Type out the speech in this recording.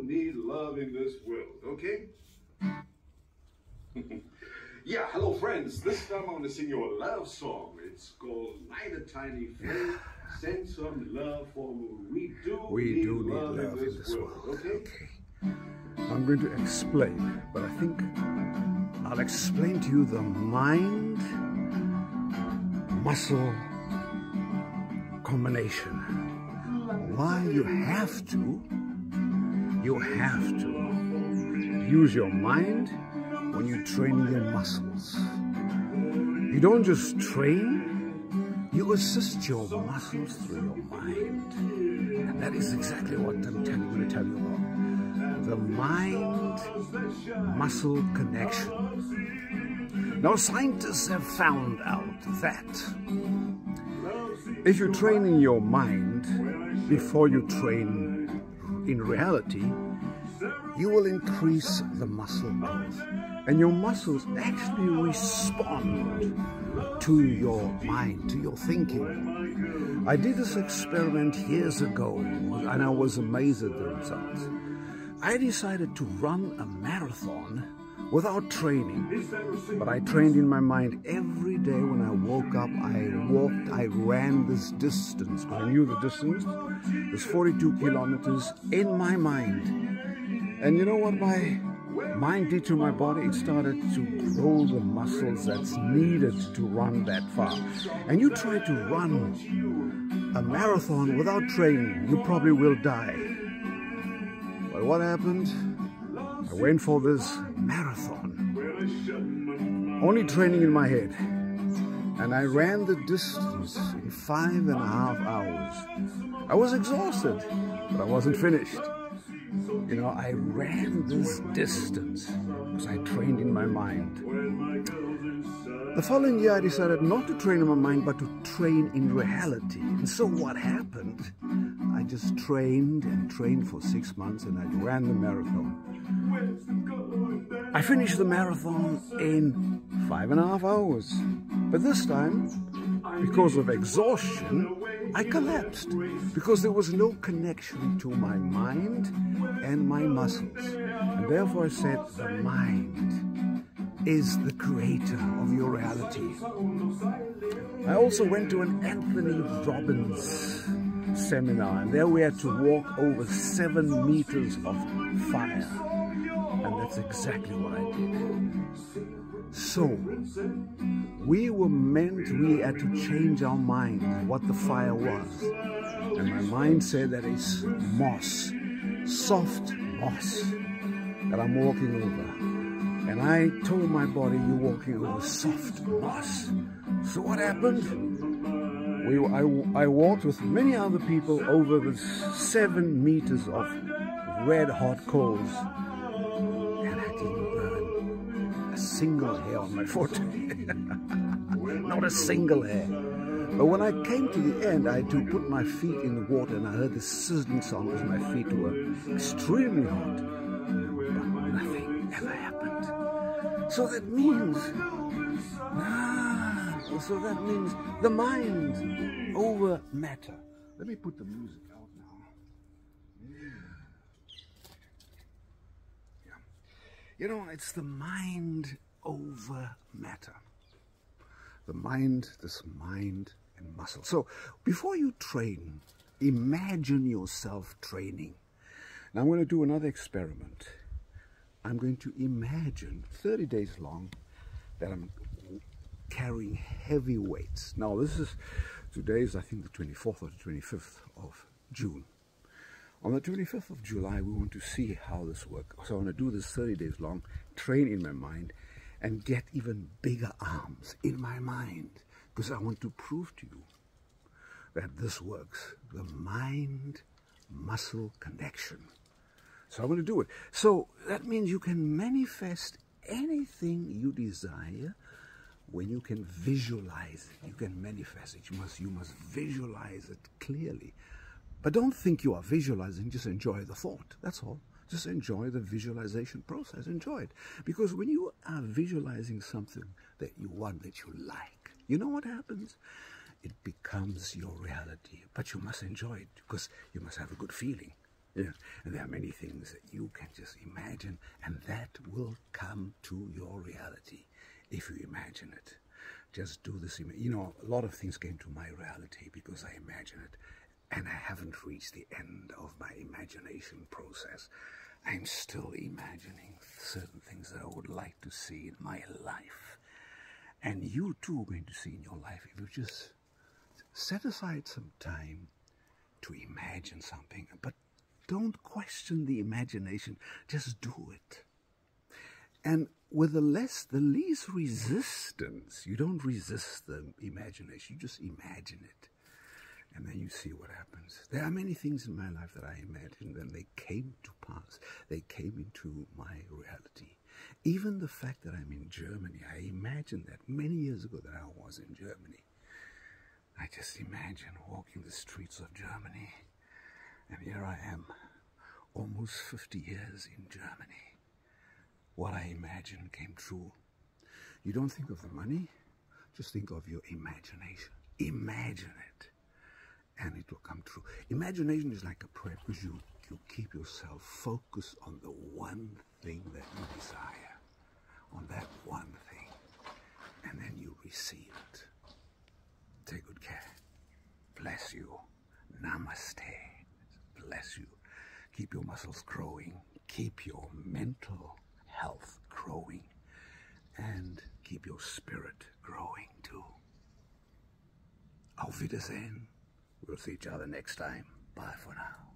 need love in this world, okay? Yeah, hello friends. This time I'm going to sing you a love song. It's called Light a Tiny Flame. Send some love for me. We do need love in this world, okay? I'm going to explain, but I think I'll explain to you the mind-muscle combination. Why you have to use your mind when you're training your muscles. You don't just train, you assist your muscles through your mind. And that is exactly what I'm going to tell you about. The mind-muscle connection. Now, scientists have found out that if you train in your mind before you train in reality, you will increase the muscle growth. And your muscles actually respond to your mind, to your thinking. I did this experiment years ago, and I was amazed at the results. I decided to run a marathon without training, but I trained in my mind every day. When I woke up, I walked, I ran this distance. I knew the distance. It was 42 kilometers in my mind. And you know what my mind did to my body? It started to grow the muscles that's needed to run that far. And you try to run a marathon without training, you probably will die. But what happened? I went for this marathon, only training in my head. And I ran the distance in 5.5 hours. I was exhausted, but I wasn't finished. You know, I ran this distance because I trained in my mind. The following year, I decided not to train in my mind, but to train in reality. And so what happened? I just trained and trained for 6 months, and I ran the marathon. I finished the marathon in 5.5 hours. But this time, because of exhaustion, I collapsed because there was no connection to my mind and my muscles. And therefore I said, the mind is the creator of your reality. I also went to an Anthony Robbins seminar, and there we had to walk over 7 meters of fire. And that's exactly what I did. So, we had to change our mind what the fire was. And my mind said that it's moss, soft moss that I'm walking over. And I told my body, you're walking over soft moss. So what happened? I walked with many other people over the 7 meters of red hot coals. And I didn't burn a single hair on my foot. Not a single hair. But when I came to the end, I had to put my feet in the water, and I heard the sizzling sound because my feet were extremely hot. But nothing ever happened. So that means, the mind over matter. Let me put the music out now. Yeah. You know, it's the mind over matter. The mind, this mind and muscle. So before you train, imagine yourself training. Now I'm going to do another experiment. I'm going to imagine 30 days long that I'm carrying heavy weights. Now today is I think the 24th or the 25th of June. On the 25th of July, we want to see how this works. So I want to do this 30 days long, train in my mind, and get even bigger arms in my mind, because I want to prove to you that this works. The mind-muscle connection. So I'm going to do it. So that means you can manifest anything you desire when you can visualize it. You can manifest it. You must visualize it clearly. But don't think you are visualizing, just enjoy the thought. That's all. Just enjoy the visualization process. Enjoy it. Because when you are visualizing something that you want, that you like, you know what happens? It becomes your reality. But you must enjoy it because you must have a good feeling. Yeah, and there are many things that you can just imagine, and that will come to your reality if you imagine it. Just do this. You know, a lot of things came to my reality because I imagine it, and I haven't reached the end of my imagination process. I'm still imagining certain things that I would like to see in my life. And you too are going to see in your life if you just set aside some time to imagine something. But don't question the imagination, just do it. And with the least resistance, you don't resist the imagination, you just imagine it. And then you see what happens. There are many things in my life that I imagined, and they came to pass. They came into my reality. Even the fact that I'm in Germany, I imagined that many years ago that I was in Germany. I just imagine walking the streets of Germany, and here I am, almost 50 years in Germany. What I imagined came true. You don't think of the money, just think of your imagination. Imagine it, and it will come true. Imagination is like a prayer, because you keep yourself focused on the one thing that you desire, on that one thing, and then you receive it. Take good care. Bless you. Namaste. Bless you. Keep your muscles growing. Keep your mental health growing. And keep your spirit growing too. Auf Wiedersehen. We'll see each other next time. Bye for now.